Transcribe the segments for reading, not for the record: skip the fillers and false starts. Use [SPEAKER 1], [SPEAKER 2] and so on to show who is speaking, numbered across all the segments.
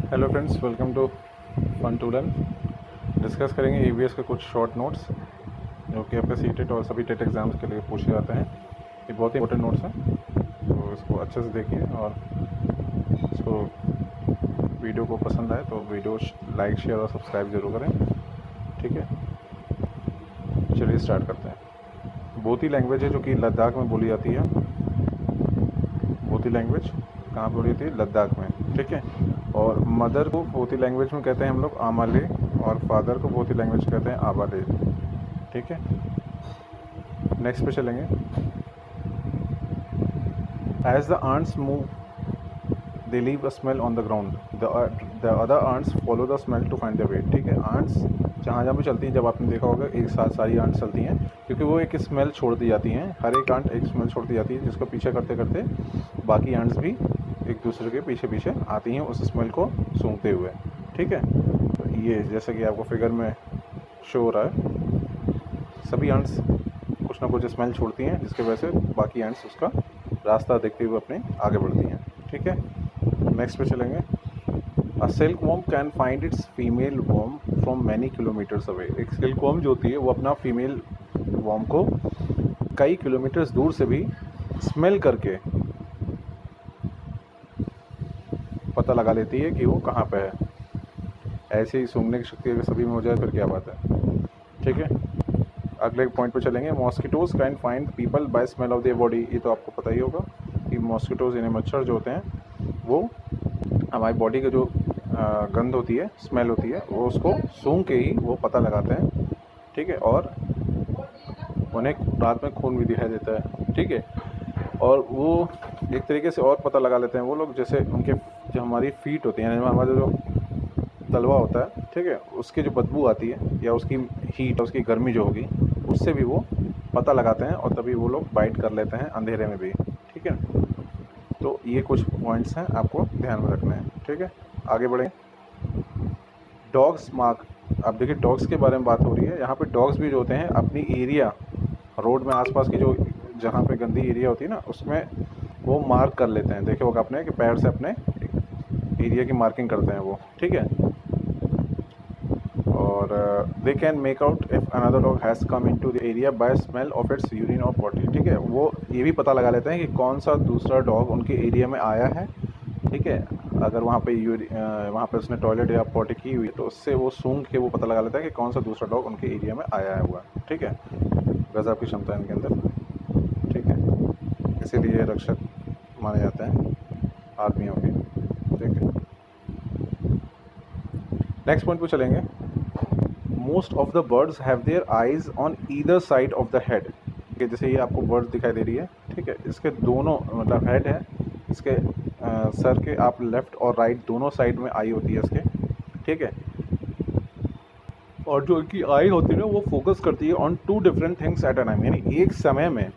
[SPEAKER 1] Hello friends, welcome to fun to learn. Discuss करेंगे EVS के कुछ शॉर्ट नोट्स जो कि आपके सीटेट और सभी टेट एग्ज़ाम्स के लिए पूछे जाते हैं। ये बहुत ही इंपॉर्टेंट नोट्स हैं, तो इसको अच्छे से देखिए और इसको वीडियो को पसंद आए तो वीडियो लाइक, शेयर और सब्सक्राइब ज़रूर करें। ठीक है, चलिए स्टार्ट करते हैं। बोती लैंग्वेज है जो कि लद्दाख में बोली जाती है। बोती लैंग्वेज कहाँ बोली जाती है? लद्दाख में। ठीक है, और मदर को बोती लैंग्वेज में कहते हैं हम लोग आमाले, और फादर को बोती लैंग्वेज कहते हैं आबाले। ठीक है, नेक्स्ट पे चलेंगे। As the ants move they leave a smell on the ground, the other ants follow the smell to find the way. ठीक है, आंट्स जहाँ जहाँ भी चलती हैं, जब आपने देखा होगा एक साथ सारी आंट्स चलती हैं, क्योंकि वो एक स्मेल छोड़ दी जाती हैं। हर एक आंट एक स्मेल छोड़ दी जाती है, जिसको पीछे करते करते बाकी आंट्स भी एक दूसरे के पीछे पीछे आती हैं उस स्मेल को सूंघते हुए। ठीक है, तो ये जैसे कि आपको फिगर में शो हो रहा है, सभी आंट्स कुछ ना कुछ स्मेल छोड़ती हैं, जिसकी वजह से बाकी आंट्स उसका रास्ता देखते हुए अपने आगे बढ़ती हैं। ठीक है, नेक्स्ट पे चलेंगे। A silk worm can find its female worm from many kilometres away. एक सिल्क वर्म जो होती है वो अपना फीमेल वर्म को कई किलोमीटर्स दूर से भी स्मेल करके पता लगा लेती है कि वो कहाँ पे है। ऐसे ही सूंघने की शक्ति अगर सभी में हो जाए फिर क्या बात है। ठीक है, अगले पॉइंट पे चलेंगे। Mosquitoes can find people by smell of their body. ये तो आपको पता ही होगा कि मॉस्किटोज़ यानी मच्छर जो होते हैं वो हमारी बॉडी के जो गंध होती है, स्मेल होती है, वो उसको सूंघ के ही वो पता लगाते हैं। ठीक है, और उन्हें रात में खून भी दिखाई देता है। ठीक है, और वो एक तरीके से और पता लगा लेते हैं वो लोग, जैसे उनके जो हमारी फीट होती हैं, हमारा जो तलवा होता है, ठीक है, उसकी जो बदबू आती है या उसकी हीट, उसकी गर्मी जो होगी, उससे भी वो पता लगाते हैं और तभी वो लोग बाइट कर लेते हैं अंधेरे में भी। ठीक है, तो ये कुछ पॉइंट्स हैं आपको ध्यान में रखना है। ठीक है, आगे बढ़ें। Dogs mark. अब देखिए, डॉग्स के बारे में बात हो रही है यहाँ पे। डॉग्स भी जो होते हैं अपनी एरिया, रोड में आसपास की जो जहाँ पे गंदी एरिया होती है ना, उसमें वो मार्क कर लेते हैं। देखे होगा आपने कि पैर से अपने एरिया की मार्किंग करते हैं वो। ठीक है, और they can make out if another dog has come into the area bye smell of its urine और पॉटी। ठीक है, वो ये भी पता लगा लेते हैं कि कौन सा दूसरा डॉग उनके एरिया में आया है। ठीक है, अगर वहाँ पे उसने टॉयलेट या पॉटी की हुई तो उससे वो सूंघ के वो पता लगा लेता है कि कौन सा दूसरा डॉग उनके एरिया में आया हुआ है। ठीक है, गज़ब की क्षमता है इनके अंदर। ठीक है, इसीलिए रक्षक माने जाते हैं आदमियों के। ठीक है, नेक्स्ट पॉइंट पे चलेंगे। Most of the birds have their eyes on either side of the head. जैसे ये आपको बर्ड दिखाई दे रही है, ठीक है, इसके दोनों मतलब हेड है, इसके सर के आप लेफ्ट और राइट दोनों साइड में आई होती है इसके। ठीक है, और जो इनकी आई होती है ना, वो फोकस करती है on two different things at a time, यानी एक समय में।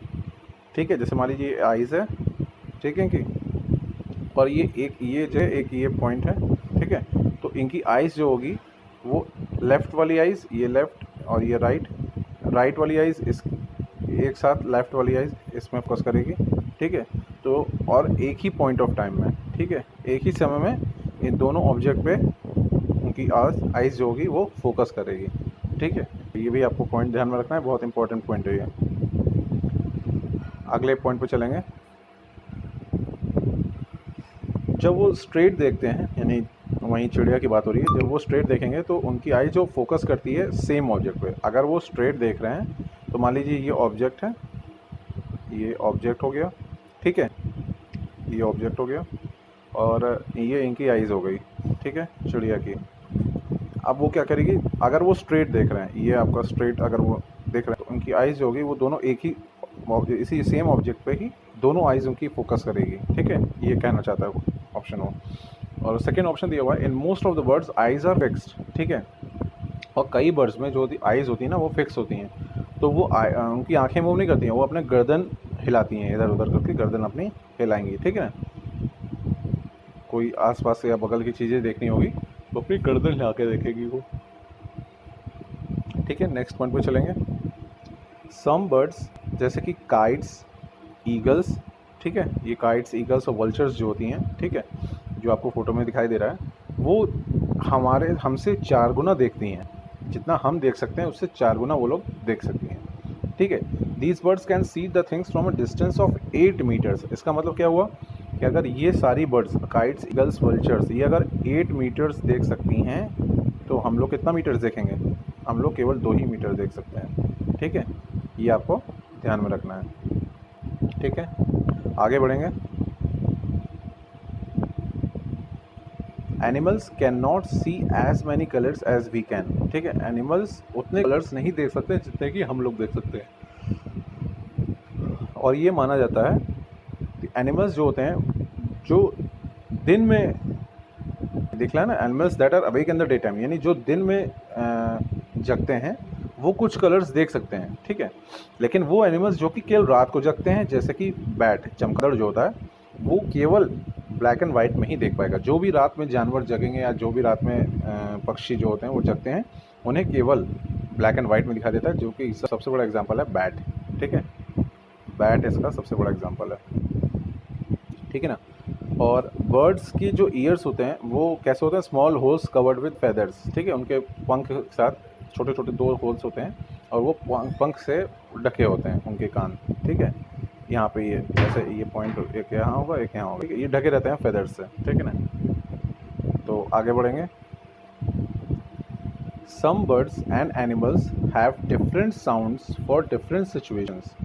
[SPEAKER 1] ठीक है, जैसे मान लीजिए आइज़ है, ठीक है कि, और ये जो है एक ये पॉइंट है। ठीक है, तो इनकी आइज़ जो होगी वो लेफ़्ट वाली आइज़, ये लेफ़्ट और ये राइट, राइट वाली आइज़ इस एक साथ लेफ़्ट वाली आइज़ इसमें फोकस करेगी। ठीक है, तो और एक ही पॉइंट ऑफ टाइम में, ठीक है, एक ही समय में इन दोनों ऑब्जेक्ट पे उनकी आइज़ जो होगी वो फोकस करेगी। ठीक है, ये भी आपको पॉइंट ध्यान में रखना है, बहुत इंपॉर्टेंट पॉइंट है ये। अगले पॉइंट पे चलेंगे। जब वो स्ट्रेट देखते हैं, यानी वहीं चिड़िया की बात हो रही है, जब वो स्ट्रेट देखेंगे तो उनकी आई जो फोकस करती है सेम ऑब्जेक्ट पे। अगर वो स्ट्रेट देख रहे हैं तो मान लीजिए ये ऑब्जेक्ट है, ये ऑब्जेक्ट हो गया, ठीक है, ये ऑब्जेक्ट हो गया और ये इनकी आइज़ हो गई। ठीक है, चिड़िया की। अब वो क्या करेगी, अगर वो स्ट्रेट देख रहे हैं, ये आपका स्ट्रेट अगर वो देख रहे हैं, तो उनकी आइज़ जो होगी वो दोनों एक ही इसी सेम ऑब्जेक्ट पे ही दोनों आइज़ उनकी फोकस करेगी। ठीक है, ये कहना चाहता है ऑप्शन हो। और सेकेंड ऑप्शन दिया हुआ है, in most of the birds eyes are fixed. ठीक है, और कई बर्ड्स में जो आइज़ होती हैं ना वो फिक्स होती हैं, तो वो उनकी आंखें मूव नहीं करती हैं, वो अपने गर्दन हिलाती हैं, इधर उधर करके गर्दन अपनी हिलाएंगी। ठीक है ना, कोई आसपास या बगल की चीज़ें देखनी होगी तो अपनी गर्दन हिला के देखेगी वो। ठीक है, नेक्स्ट पॉइंट पे चलेंगे। सम बर्ड्स जैसे कि काइट्स, ईगल्स, ठीक है, ये काइट्स, ईगल्स और वल्चर्स जो होती हैं, ठीक है, जो आपको फ़ोटो में दिखाई दे रहा है, वो हमसे 4 गुना देखती हैं। जितना हम देख सकते हैं उससे 4 गुना वो लोग देख सकती हैं, ठीक है। These birds can see the things from a distance of 8 metres. इसका मतलब क्या हुआ कि अगर ये सारी बर्ड्स, काइट्स, ईगल्स, वल्चर्स, ये अगर 8 मीटर्स देख सकती हैं तो हम लोग कितना मीटर्स देखेंगे? हम लोग केवल 2 ही मीटर देख सकते हैं, ठीक है। ये आपको ध्यान में रखना है, ठीक है। आगे बढ़ेंगे। Animals can not see as many colours as we can, ठीक है। एनिमल्स उतने कलर्स नहीं देख सकते जितने कि हम लोग देख सकते हैं। और ये माना जाता है कि एनिमल्स जो होते हैं, जो दिन में, दिखला ना, animals that are awake in the day time, यानी जो दिन में जगते हैं वो कुछ कलर्स देख सकते हैं, ठीक है। लेकिन वो एनिमल्स जो कि केवल रात को जगते हैं, जैसे कि बैट, चमगादड़ जो होता है, वो केवल ब्लैक एंड वाइट में ही देख पाएगा। जो भी रात में जानवर जगेंगे या जो भी रात में पक्षी जो होते हैं वो जगते हैं, उन्हें केवल ब्लैक एंड वाइट में दिखाई देता है, जो कि इसका सबसे बड़ा एग्जाम्पल है बैट, ठीक है। बैट इसका सबसे बड़ा एग्जाम्पल है, ठीक है ना। और बर्ड्स की जो ईयर्स होते हैं वो कैसे होते हैं? Small holes covered with feathers, ठीक है। उनके पंख के साथ छोटे छोटे 2 होल्स होते हैं और वो पंख से ढके होते हैं उनके कान, ठीक है। यहाँ पे ये जैसे ये पॉइंट एक यहाँ होगा, एक यहाँ होगा, ये ढके रहते हैं फेदर्स से, ठीक है ना। तो आगे बढ़ेंगे। Some birds and animals have different sounds for different situations.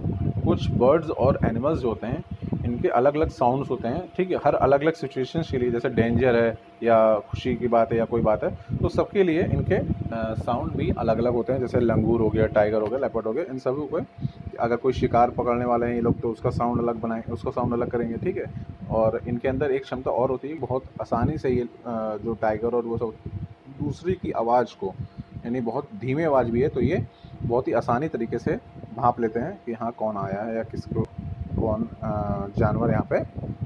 [SPEAKER 1] कुछ बर्ड्स और एनिमल्स जो होते हैं इनके अलग अलग साउंड्स होते हैं, ठीक है, हर अलग अलग सिचुएशंस के लिए। जैसे डेंजर है या खुशी की बात है या कोई बात है, तो सबके लिए इनके साउंड भी अलग अलग होते हैं। जैसे लंगूर हो गया, टाइगर हो गया, लेपर्ड हो गया, इन सभी को अगर कोई शिकार पकड़ने वाले हैं ये लोग तो उसका साउंड अलग बनाएंगे, उसका साउंड अलग करेंगे, ठीक है। और इनके अंदर एक क्षमता और होती है, बहुत आसानी से ये जो टाइगर और वो सब दूसरी की आवाज़ को, यानी बहुत धीमी आवाज़ भी है तो ये बहुत ही आसानी तरीके से भांप लेते हैं कि हाँ कौन आया है या किसको, कौन जानवर यहाँ पे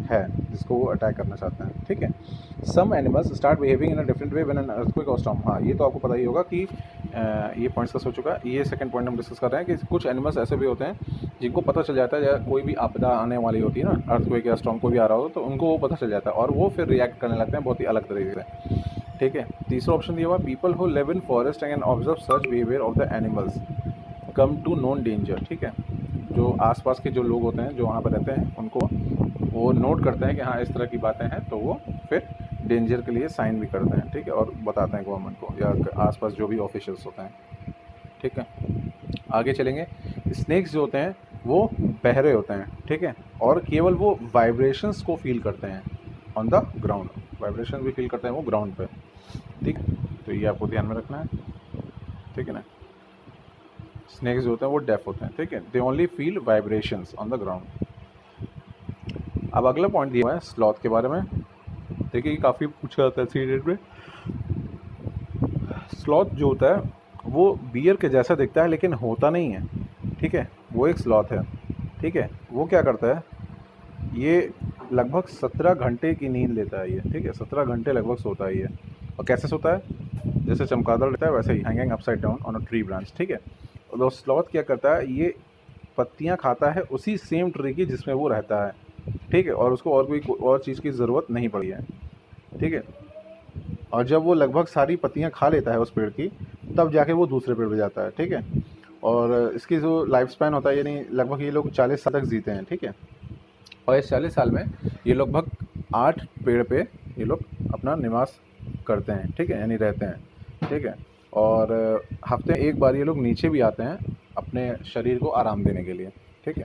[SPEAKER 1] है जिसको वो अटैक करना चाहते हैं, ठीक है। Some animals start behaving in a different way when an earthquake or storm. हाँ, ये तो आपको पता ही होगा कि ये पॉइंट्स का हो चुका है। ये सेकंड पॉइंट हम डिस्कस कर रहे हैं कि कुछ एनिमल्स ऐसे भी होते हैं जिनको पता चल जाता है या कोई भी आपदा आने वाली होती है ना, अर्थक्वेक या स्टॉर्म को भी आ रहा हो तो उनको वो पता चल जाता है और वो फिर रिएक्ट करने लगते हैं बहुत ही अलग तरीके से, ठीक है। तीसरा ऑप्शन दिया हुआ, people who live in forest and observe such behaviour of the animals come to known danger, ठीक है। जो आसपास के जो लोग होते हैं जो वहाँ पर रहते हैं उनको वो नोट करते हैं कि हाँ इस तरह की बातें हैं, तो वो फिर डेंजर के लिए साइन भी करते हैं, ठीक है, और बताते हैं गवर्नमेंट को या आसपास जो भी ऑफिशियल्स होते हैं, ठीक है। आगे चलेंगे। स्नेक्स जो होते हैं वो बहरे होते हैं, ठीक है, और केवल वो वाइब्रेशंस को फील करते हैं ऑन द ग्राउंड। वाइब्रेशन भी फील करते हैं वो ग्राउंड पे, ठीक। तो ये आपको ध्यान में रखना है, ठीक है ना। स्नेक्स जो होते हैं वो डेफ होते हैं, ठीक है, they only feel vibrations on the ground. अब अगला पॉइंट दिया हुआ है स्लॉथ के बारे में। देखिए काफ़ी पूछा जाता है सीरियल में। स्लॉथ जो होता है वो बियर के जैसा दिखता है लेकिन होता नहीं है, ठीक है। वो एक स्लॉथ है, ठीक है। वो क्या करता है, ये लगभग 17 घंटे की नींद लेता है ये, ठीक है। 17 घंटे लगभग सोता है ये। और कैसे सोता है? जैसे चमगादड़ रहता है वैसे ही, hanging upside down on a tree branch, ठीक है। और स्लॉथ क्या करता है, ये पत्तियां खाता है उसी सेम ट्री की जिसमें वो रहता है, ठीक है, और उसको और कोई और चीज़ की ज़रूरत नहीं पड़ी है, ठीक है। और जब वो लगभग सारी पत्तियां खा लेता है उस पेड़ की, तब जाके वो दूसरे पेड़ पे जाता है, ठीक है। और इसकी जो लाइफ स्पैन होता है, यानी लगभग ये लोग 40 साल तक जीते हैं, ठीक है। और इस 40 साल में ये लगभग 8 पेड़ पे ये लोग अपना निवास करते हैं, ठीक है, यानी रहते हैं, ठीक है। और हफ्ते में एक बार ये लोग नीचे भी आते हैं अपने शरीर को आराम देने के लिए, ठीक है।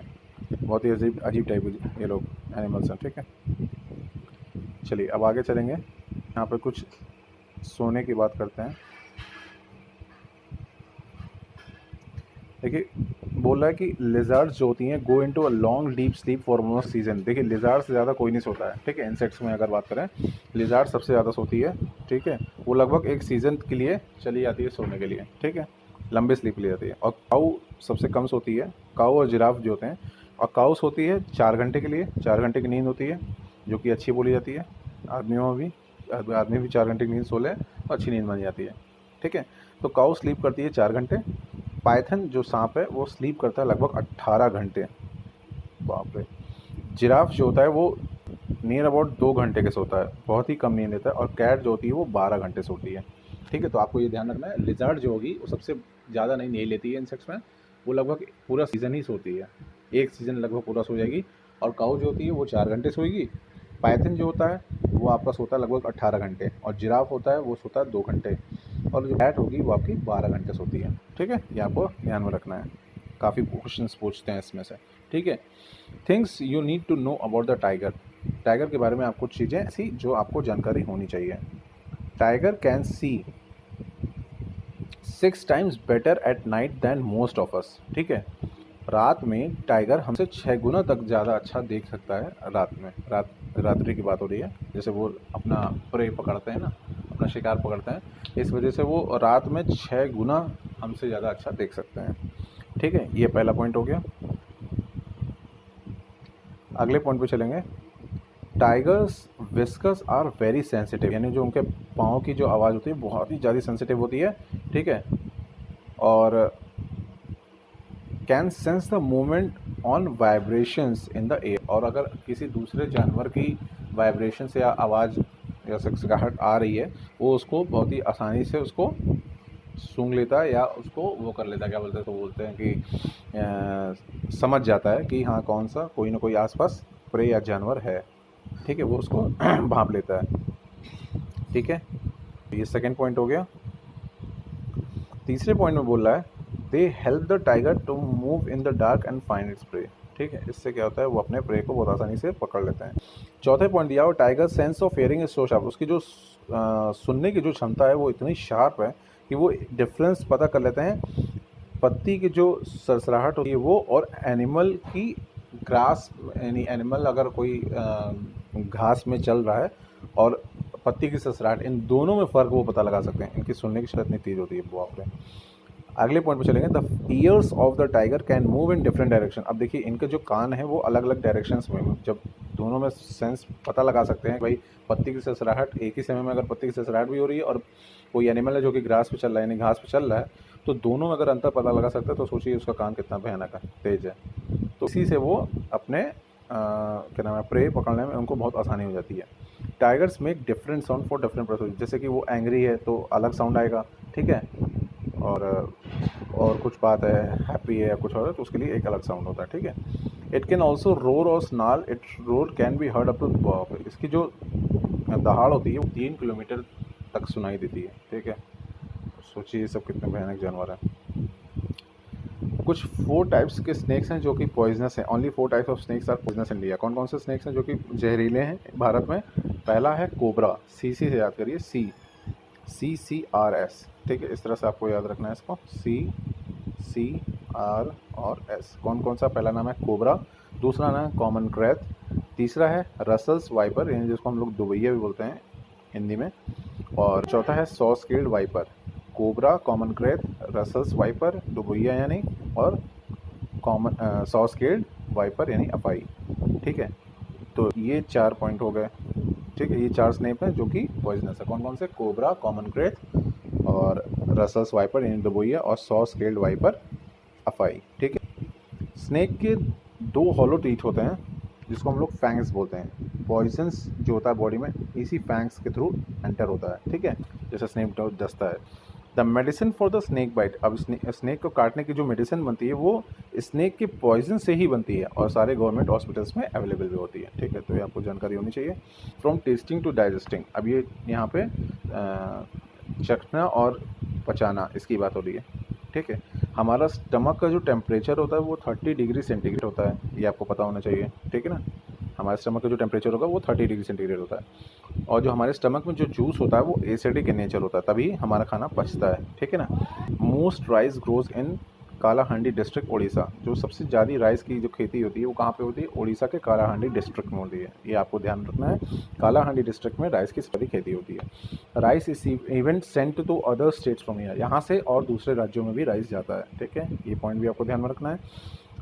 [SPEAKER 1] बहुत ही अजीब अजीब टाइप ये लोग एनिमल्स हैं, ठीक है। चलिए अब आगे चलेंगे। यहाँ पे कुछ सोने की बात करते हैं। देखिए बोल रहा है कि लिजार्ड्स जो होती हैं go into a long deep sleep for most season. देखिए लिजार्ड से ज़्यादा कोई नहीं सोता है, ठीक है। इंसेक्ट्स में अगर बात करें, लिजार्ड सबसे ज़्यादा सोती है, ठीक है। वो लगभग एक सीज़न के लिए चली जाती है सोने के लिए, ठीक है, लंबे स्लीप ले जाती है। और काऊ सबसे कम सोती है, काऊ और जिराफ जो होते हैं। और काऊ सोती है 4 घंटे के लिए, 4 घंटे की नींद होती है, जो कि अच्छी बोली जाती है। आदमियों में भी, आदमी भी 4 घंटे की नींद सो ले तो अच्छी नींद बन जाती है, ठीक है। तो काऊ स्लीप करती है 4 घंटे। पाइथन जो सांप है वो स्लीप करता है लगभग 18 घंटे, बाप रे। जिराफ जो होता है वो नियर अबाउट 2 घंटे के सोता है, बहुत ही कम नींद लेता है। और कैट जो होती है वो 12 घंटे सोती है। ठीक है, तो आपको ये ध्यान रखना है। लिजर्ड जो होगी वो सबसे ज़्यादा नहीं लेती है इंसेक्ट्स में, वो लगभग पूरा सीज़न ही सोती है, एक सीज़न लगभग पूरा सो जाएगी। और काऊ जो होती है वो 4 घंटे सोएगी। पाइथन जो होता है वो आपका सोता है लगभग 18 घंटे, और जिराफ होता है वो सोता है 2 घंटे, और जो कैट होगी वो आपकी 12 घंटे सोती है। ठीक है, ये आपको ध्यान में रखना है, काफ़ी क्वेश्चंस पूछते हैं इसमें से। ठीक है, things you need to know about the tiger. Tiger के बारे में आप कुछ चीज़ें ऐसी जो आपको जानकारी होनी चाहिए। Tiger can see 6 times better at night than most of us. ठीक है, रात में टाइगर हमसे 6 गुना तक ज़्यादा अच्छा देख सकता है रात में। रात्रि की बात हो रही है, जैसे वो अपना प्रे पकड़ते हैं ना, अपना शिकार पकड़ते हैं, इस वजह से वो रात में 6 गुना हमसे ज़्यादा अच्छा देख सकते हैं। ठीक है, ये पहला पॉइंट हो गया। अगले पॉइंट पे चलेंगे। Tigers whiskers are very sensitive, यानी जो उनके पाँव की जो आवाज़ होती है बहुत ही ज़्यादा सेंसिटिव होती है। ठीक है, और can sense the movement on vibrations in the air, और अगर किसी दूसरे जानवर की वाइब्रेशन से या आवाज़ या सकसकाहट आ रही है, वो उसको बहुत ही आसानी से उसको सूंघ लेता है, या उसको वो कर लेता है, क्या बोलते हैं, तो बोलते हैं कि समझ जाता है कि हाँ कौन सा कोई ना कोई आसपास प्रे या जानवर है। ठीक है, वो उसको भांप लेता है। ठीक है, ये सेकंड पॉइंट हो गया। तीसरे पॉइंट में बोल रहा है they help the tiger to move in the dark and find its prey. ठीक है, इससे क्या होता है, वो अपने प्रे को बहुत आसानी से पकड़ लेते हैं। चौथे पॉइंट दिया, और tiger sense of hearing is so sharp, उसकी जो सुनने की जो क्षमता है वो इतनी शार्प है कि वो डिफरेंस पता कर लेते हैं पत्ती की जो सरसराहट होती है वो, और एनिमल की ग्रास, यानी एनिमल अगर कोई घास में चल रहा है और पत्ती की सरसराहट, इन दोनों में फ़र्क वो पता लगा सकते हैं। इनकी सुनने की शक्ति इतनी तेज़ होती है वो आप। अगले पॉइंट पे चलेंगे। The years of the tiger can move in different direction. अब देखिए इनके जो कान हैं वो अलग अलग डायरेक्शंस में, जब दोनों में सेंस पता लगा सकते हैं भाई पत्ती की सरसराहट एक ही समय में, अगर पत्ती की सरसराहट भी हो रही है और कोई एनिमल है जो कि ग्रास पे चल रहा है, यानी घास पे चल रहा है, तो दोनों में अगर अंतर पता लगा सकते हैं तो सोचिए उसका कान कितना भयानक है, तेज है। तो इसी से वो अपने क्या नाम है, प्रे पकड़ने में उनको बहुत आसानी हो जाती है। Tigers make different sound for different person, जैसे कि वो एंग्री है तो अलग साउंड आएगा। ठीक है, और कुछ बात है हैप्पी है या कुछ और है तो उसके लिए एक अलग साउंड होता है। ठीक है, इट कैन ऑल्सो रोर और snarl, it roar can be heard up to बॉब। इसकी जो दहाड़ होती है वो 3 किलोमीटर तक सुनाई देती है। ठीक है, सोचिए ये सब कितने भयानक जानवर हैं। कुछ 4 टाइप्स के स्नैक्स हैं जो कि पॉइजनस हैं। Only 4 types of snakes are poisonous in India. कौन कौन से स्नैक्स हैं जो कि जहरीले हैं भारत में? पहला है कोबरा, सी से याद करिए, CCRS। ठीक है, इस तरह से आपको याद रखना है इसको, CCR और S। कौन कौन सा? पहला नाम है कोबरा, दूसरा नाम है कॉमन क्रैथ, तीसरा है रसल्स वाइपर, यानी जिसको हम लोग दुबैया भी बोलते हैं हिंदी में, और चौथा है saw scaled viper. Cobra, common krait, Russell's viper, दुबैया यानी, और कॉमन सॉ स्केल्ड वाइपर यानी अफाई। ठीक है, तो ये 4 पॉइंट हो गए। ठीक है, ये 4 स्नेक हैं जो कि पॉइजनस है। कौन कौन से? कोबरा, कॉमन क्रेथ, और रसल्स वाइपर यानी दबोइया, और सॉ स्केल्ड वाइपर अफाई। ठीक है, स्नेक के 2 हॉलो टीथ होते हैं जिसको हम लोग फैंग्स बोलते हैं। पॉइजन्स जो होता है बॉडी में इसी फैंग्स के थ्रू एंटर होता है। ठीक है, जैसे स्नेक डसता है। The medicine for the snake bite, अब स्नेक को काटने की जो मेडिसिन बनती है वो स्नेक के पॉइजन से ही बनती है, और सारे गवर्नमेंट हॉस्पिटल्स में अवेलेबल भी होती है। ठीक है, तो ये आपको जानकारी होनी चाहिए। फ्रॉम टेस्टिंग टू डाइजेस्टिंग, अब ये यहाँ पे चखना और पचाना इसकी बात हो रही है। ठीक है, हमारा स्टमक का जो टेम्परेचर होता है वो 30 डिग्री सेंटीग्रेड होता है, ये आपको पता होना चाहिए। ठीक है ना, हमारे स्टमक का जो टेम्परेचर होगा वो 30 डिग्री सेंटीग्रेड होता है, और जो हमारे स्टमक में जो जूस होता है वो एसिडिक इन नेचर होता है, तभी हमारा खाना पचता है। ठीक है ना, most rice grows in Kalahandi district Orissa. जो सबसे ज़्यादा राइस की जो खेती होती है वो कहाँ पे होती है? उड़ीसा के कालाहांडी डिस्ट्रिक्ट में होती है, ये आपको ध्यान रखना है। कालाहांडी डिस्ट्रिक्ट में राइस की सारी खेती होती है। Rice is even sent to other states from here, यहाँ से और दूसरे राज्यों में भी राइस जाता है। ठीक है, ये पॉइंट भी आपको ध्यान में रखना है।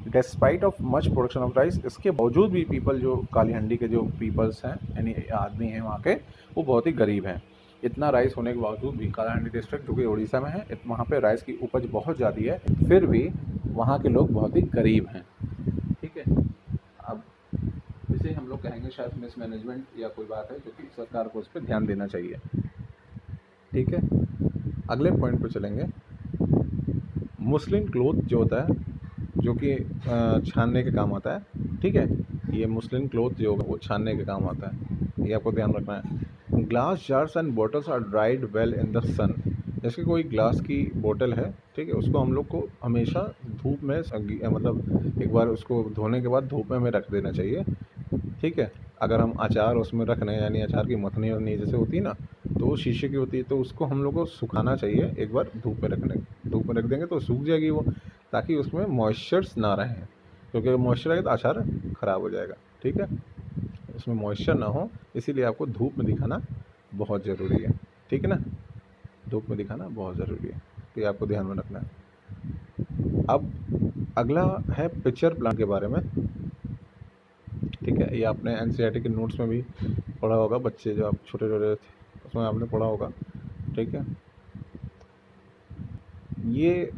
[SPEAKER 1] Despite of much production of rice, इसके बावजूद भी पीपल, जो कालीहंडी के जो पीपल्स हैं यानी आदमी हैं वहाँ के, वो बहुत ही गरीब हैं। इतना राइस होने के बावजूद भी कालाहांडी डिस्ट्रिक्ट जो कि उड़ीसा में है, वहाँ पे राइस की उपज बहुत ज़्यादा है, फिर भी वहाँ के लोग बहुत ही गरीब हैं। ठीक है, अब से हम लोग कहेंगे शायद मिसमैनेजमेंट या कोई बात है जो कि सरकार को उस पर ध्यान देना चाहिए। ठीक है, अगले पॉइंट पे चलेंगे। मुस्लिम क्लोथ जो होता है, जो कि छानने के काम आता है। ठीक है, ये मुस्लिम क्लोथ जो होगा वो छानने के काम आता है, ये आपको ध्यान रखना है। Glass jars and bottles are dried well in the sun. जैसे कोई ग्लास की बोतल है, ठीक है, उसको हम लोग को हमेशा धूप में मतलब एक बार उसको धोने के बाद धूप में हमें रख देना चाहिए। ठीक है, अगर हम अचार उसमें रख रहे हैं, यानी अचार की मथनी वथनी जैसे होती है ना, तो वो शीशे की होती है, तो उसको हम लोग को सुखाना चाहिए एक बार धूप में रखने। धूप में रख देंगे तो सूख जाएगी वो, ताकि उसमें मॉइस्चर्स ना रहें, क्योंकि मॉइस्चर रहेगा तो अचार ख़राब हो जाएगा। ठीक है, उसमें मॉइस्चर ना हो, इसीलिए आपको धूप में दिखाना बहुत ज़रूरी है। ठीक है ना, धूप में दिखाना बहुत ज़रूरी है, तो ये आपको ध्यान में रखना है। अब अगला है पिक्चर प्लांट के बारे में। ठीक है, ये आपने एनसीईआरटी के नोट्स में भी पढ़ा होगा, बच्चे जो आप छोटे छोटे थे उसमें आपने पढ़ा होगा। ठीक है, ये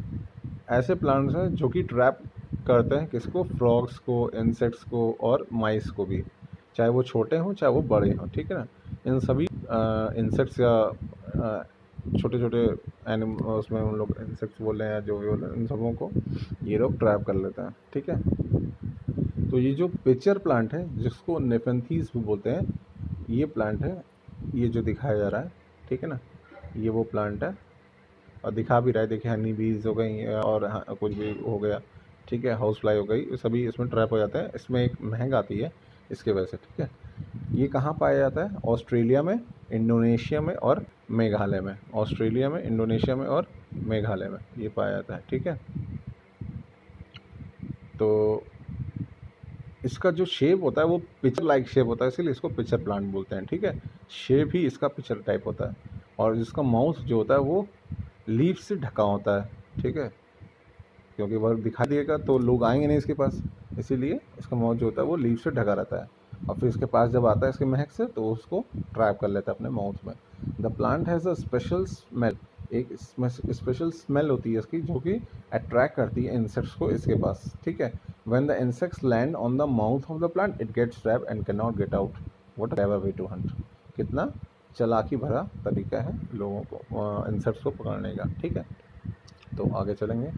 [SPEAKER 1] ऐसे प्लांट्स हैं जो कि ट्रैप करते हैं किसको, फ्रॉग्स को, इंसेक्ट्स को और माइस को भी, चाहे वो छोटे हों चाहे वो बड़े हों। ठीक है ना, इन सभी इंसेक्ट्स या छोटे छोटे एनिम उसमें उन लोग इंसेक्ट्स बोल रहे हैं या जो भी बोल रहे हैं, इन सबों को ये लोग ट्रैप कर लेते हैं। ठीक है, तो ये जो पिक्चर प्लांट है जिसको नेफेंथीज भी बोलते हैं, ये प्लांट है, ये जो दिखाया जा रहा है। ठीक है ना, ये वो प्लांट है और दिखा भी रहा है। देखिए, हनी बीज हो गई और कुछ भी हो गया। ठीक है, हाउस फ्लाई हो गई, सभी इसमें ट्रैप हो जाते हैं। इसमें एक महंग आती है इसके वजह से। ठीक है, ये कहाँ पाया जाता है, ऑस्ट्रेलिया में, इंडोनेशिया में और मेघालय में। ऑस्ट्रेलिया में, इंडोनेशिया में और मेघालय में ये पाया जाता है। ठीक है, तो इसका जो शेप होता है वो पिक्चर लाइक शेप होता है, इसीलिए इसको पिक्चर प्लांट बोलते हैं। ठीक है, शेप ही इसका पिक्चर टाइप होता है, और इसका माउथ जो होता है वो लीफ से ढका होता है। ठीक है, क्योंकि वह दिखा दिएगा तो लोग आएंगे नहीं इसके पास, इसीलिए इसका माउथ जो होता है वो लीफ से ढका रहता है, और फिर इसके पास जब आता है इसके महक से तो उसको ट्रैप कर लेता है अपने माउथ में। The plant has a special smell, एक स्पेशल स्मेल होती है इसकी जो कि अट्रैक्ट करती है इंसेक्ट्स को इसके पास। ठीक है, when the insects land on the mouth of the plant it gets trap and can not get out. What a clever way to hunt. कितना चालाकी भरा तरीका है लोगों को इंसेक्ट्स को पकड़ने का। ठीक है, तो आगे चलेंगे।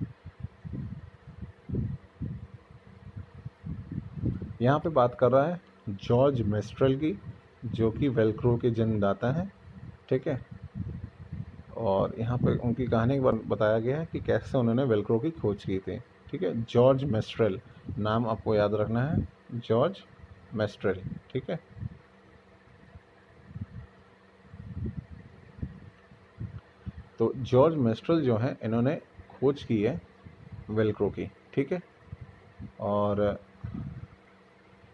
[SPEAKER 1] यहाँ पे बात कर रहा है जॉर्ज मेस्ट्रेल की, जो कि वेल्क्रो के जन्मदाता हैं। ठीक है, और यहाँ पे उनकी कहानी एक बार बताया गया है कि कैसे उन्होंने वेल्क्रो की खोज की थी। ठीक है, जॉर्ज मेस्ट्रेल नाम आपको याद रखना है, जॉर्ज मेस्ट्रेल। ठीक है, तो जॉर्ज मेस्ट्रेल जो हैं इन्होंने खोज की है वेल्क्रो की। ठीक है, और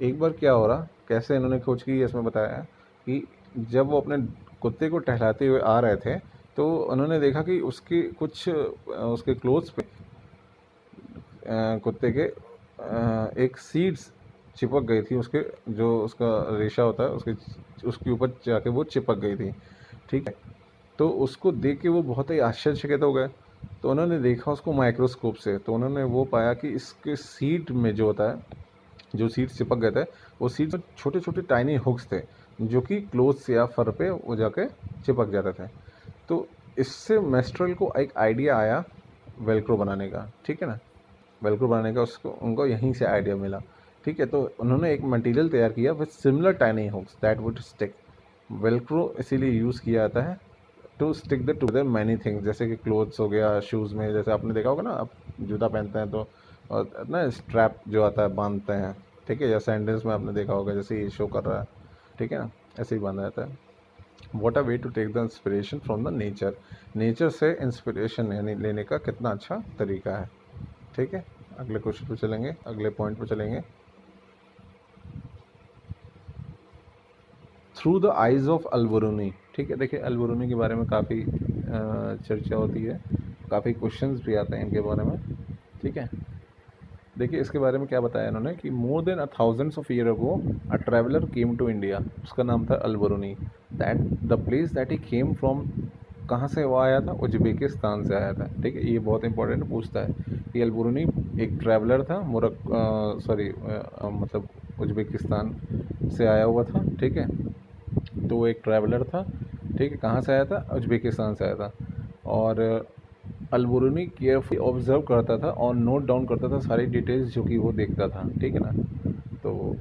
[SPEAKER 1] एक बार क्या हो रहा, कैसे इन्होंने खोज की, इसमें बताया है कि जब वो अपने कुत्ते को टहलाते हुए आ रहे थे तो उन्होंने देखा कि उसके कुछ उसके क्लोथ्स पे कुत्ते के एक सीड्स चिपक गई थी, उसके जो उसका रेशा होता है उसके ऊपर जाके वो चिपक गई थी। ठीक है, तो उसको देख के वो बहुत ही आश्चर्यचकित हो गए। तो उन्होंने देखा उसको माइक्रोस्कोप से, तो उन्होंने वो पाया कि इसके सीड में जो होता है, जो सीड्स चिपक गए थे, वो सीड्स में छोटे छोटे टाइनी हुक्स थे जो कि क्लोथ्स या फर पे वो जाके चिपक जाते थे। तो इससे मेस्ट्रेल को एक आइडिया आया वेल्क्रो बनाने का। ठीक है ना, वेल्क्रो बनाने का उसको उनको यहीं से आइडिया मिला। ठीक है, तो उन्होंने एक मटेरियल तैयार किया with similar tiny hooks that would stick. Velcro इसीलिए यूज़ किया जाता है to stick the together many things, जैसे कि क्लोथ्स हो गया, शूज़ में जैसे आपने देखा होगा ना, आप जूता पहनते हैं तो और ना स्ट्रैप जो आता है बांधते हैं। ठीक है, या सैंडल्स में आपने देखा होगा जैसे ये शो कर रहा है। ठीक है ना, ऐसे ही बांधा जाता है। What a way to take the inspiration from the nature, nature से इंस्पिरेशन यानी लेने का कितना अच्छा तरीका है। ठीक है, अगले क्वेश्चन पे चलेंगे, अगले पॉइंट पे चलेंगे। Through the eyes of Alberuni. ठीक है, देखिए अल्बरूनी के बारे में काफ़ी चर्चा होती है, काफ़ी क्वेश्चंस भी आते हैं इनके बारे में। ठीक है, देखिए इसके बारे में क्या बताया इन्होंने कि more than 1000 of year ago a traveller came to India, उसका नाम था Alberuni. That the place that he came from, कहाँ से वो आया था, उज्बेकिस्तान से आया था। ठीक है, ये बहुत इंपॉर्टेंट पूछता है कि अल्बरूनी एक ट्रैवलर था, मतलब उज़्बेकिस्तान से आया हुआ था, ठीक है। तो वो एक ट्रैवलर था, ठीक है। कहाँ से आया था? उज़्बेकिस्तान से आया था। और अल-बुरूनी केयरफुली ऑब्जर्व करता था और नोट डाउन करता था सारी डिटेल्स जो कि वो देखता था, ठीक है ना। तो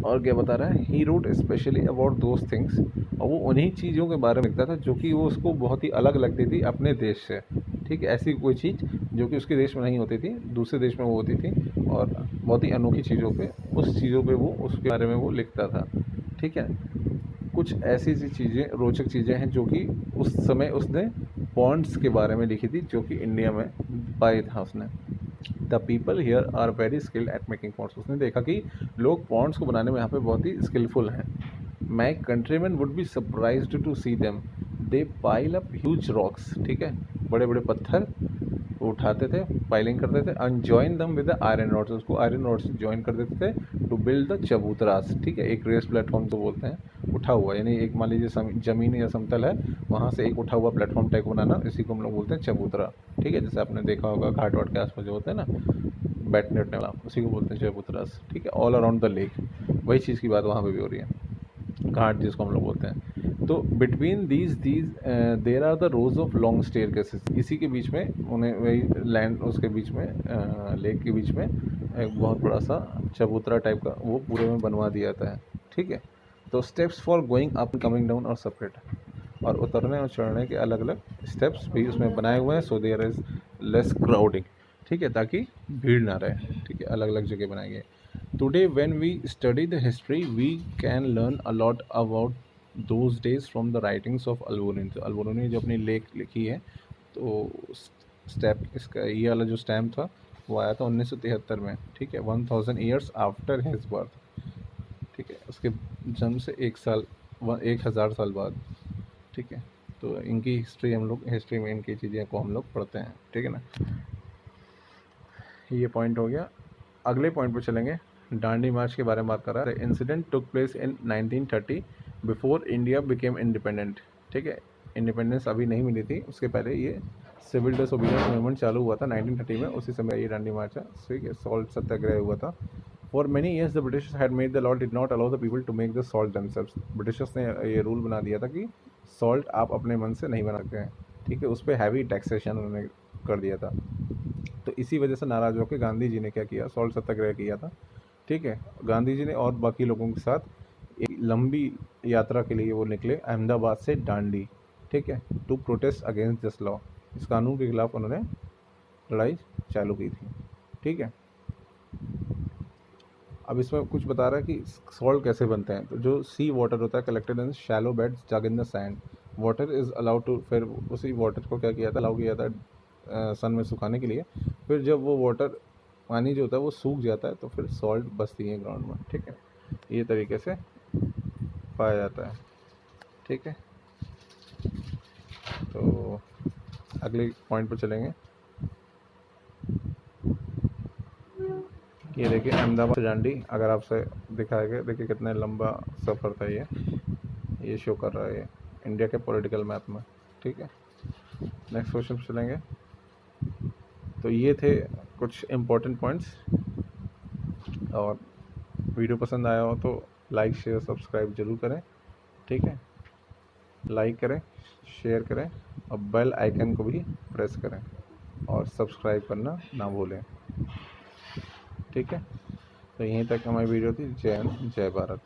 [SPEAKER 1] और क्या बता रहा है, he wrote specially about those things, और वो उन्हीं चीज़ों के बारे में लिखता था जो कि वो उसको बहुत ही अलग लगती थी अपने देश से, ठीक है। ऐसी कोई चीज़ जो कि उसके देश में नहीं होती थी, दूसरे देश में वो होती थी, और बहुत ही अनोखी चीज़ों पे, उस चीज़ों पे वो उसके बारे में वो लिखता था, ठीक है। कुछ ऐसी सी चीज़ें, रोचक चीज़ें हैं जो कि उस समय उसने पॉन्ड्स के बारे में लिखी थी, जो कि इंडिया में पाई था उसने। The people here are very skilled at making ponds. उसने देखा कि लोग पॉन्ड्स को बनाने में यहाँ पे बहुत ही स्किलफुल हैं। My countryman would be surprised to see them, they pile up huge rocks, ठीक है। बड़े बड़े पत्थर वो उठाते थे, पाइलिंग करते थे, एंड जॉइन दम विद आयरन रॉड्स, उसको आयरन रॉड से ज्वाइन कर देते थे, टू बिल्ड द चबूतरास, ठीक है। एक रेस प्लेटफॉर्म तो बोलते हैं, उठा हुआ, यानी एक मान लीजिए जमीन या समतल है, वहाँ से एक उठा हुआ प्लेटफॉर्म टाइप बनाना, इसी को हम लोग बोलते हैं चबूतरा, ठीक है। जैसे आपने देखा होगा घाट वाट के आसपास जो होता है ना बैठने उठने वाला, उसी को बोलते हैं चबूतरास, ठीक है। ऑल अराउंड द लेक, वही चीज़ की बात वहाँ पे भी हो रही है, घाट जिसको हम लोग बोलते हैं। तो between these there are the rows of long staircases, इसी के बीच में उन्हें वही लैंड, उसके बीच में लेक के बीच में एक बहुत बड़ा सा चबूतरा टाइप का वो पूरे में बनवा दिया जाता है, ठीक है। तो steps for going up, coming down और सेपरेट, और उतरने और चढ़ने के अलग अलग स्टेप्स भी उसमें बनाए हुए हैं, so there is less crowding, ठीक है, ताकि भीड़ ना रहे, ठीक है। अलग अलग जगह बनाए गए। Today when we study the history we can learn a lot about those days from the writings of Al-Biruni. तो अल-बुरूनी ने जो अपनी लेख लिखी है, तो स्टैप इसका ये वाला जो स्टैम्प था वो आया था 1973 में, ठीक है। 1000 ईयर्स आफ्टर हिज बर्थ, ठीक है। उसके जन्म से 1000 साल बाद, ठीक है। तो इनकी हिस्ट्री हम लोग, हिस्ट्री में इनकी चीज़ें को हम लोग पढ़ते हैं, ठीक है ना। ये पॉइंट हो गया। अगले पॉइंट पर चलेंगे, डांडी मार्च के बारे में बात कर रहा है। Incident took place in 1930 before India became independent, ठीक है। इंडिपेंडेंस अभी नहीं मिली थी, उसके पहले ये सिविल डिसोबीडियंस मूवमेंट चालू हुआ था 1930 में, उसी समय ये डांडी मार्च है, ठीक है। सॉल्ट सत्याग्रह हुआ था। For many years the British had made the law did not allow the people to make the salt themselves. Britishers ने ये रूल बना दिया था कि सॉल्ट आप अपने मन से नहीं बना सकते हैं, ठीक है। उस पर हैवी टैक्सेशन उन्होंने कर दिया था। तो इसी वजह से नाराज़ होकर गांधी जी ने क्या किया, सॉल्ट सत्याग्रह किया था, ठीक है। गांधी जी ने और बाकी लोगों के साथ एक लंबी यात्रा के लिए वो निकले अहमदाबाद से डांडी, ठीक है, to protest against this law. इस कानून के खिलाफ उन्होंने लड़ाई चालू की थी, ठीक है। अब इसमें कुछ बता रहा है कि सॉल्ट कैसे बनते हैं। तो जो सी वाटर होता है collected in shallow beds dug in the sand, water is allowed to, फिर उसी वाटर को क्या किया था, अलाउ किया था सन में सुखाने के लिए। फिर जब वो वाटर, पानी जो होता है वो सूख जाता है, तो फिर सॉल्ट बसती है ग्राउंड में, ठीक है। ये तरीके से पाया जाता है, ठीक है। तो अगले पॉइंट पर चलेंगे। ये देखिए अहमदाबाद से डांडी, अगर आपसे दिखाया गया, देखिए कितना लंबा सफ़र था ये शो कर रहा है ये इंडिया के पॉलिटिकल मैप में, ठीक है। नेक्स्ट क्वेश्चन पर चलेंगे। तो ये थे कुछ इम्पोर्टेंट पॉइंट्स, और वीडियो पसंद आया हो तो लाइक शेयर सब्सक्राइब जरूर करें, ठीक है। लाइक करें, शेयर करें, और बेल आइकन को भी प्रेस करें, और सब्सक्राइब करना ना भूलें, ठीक है। तो यहीं तक हमारी वीडियो थी। जय हिंद, जय भारत।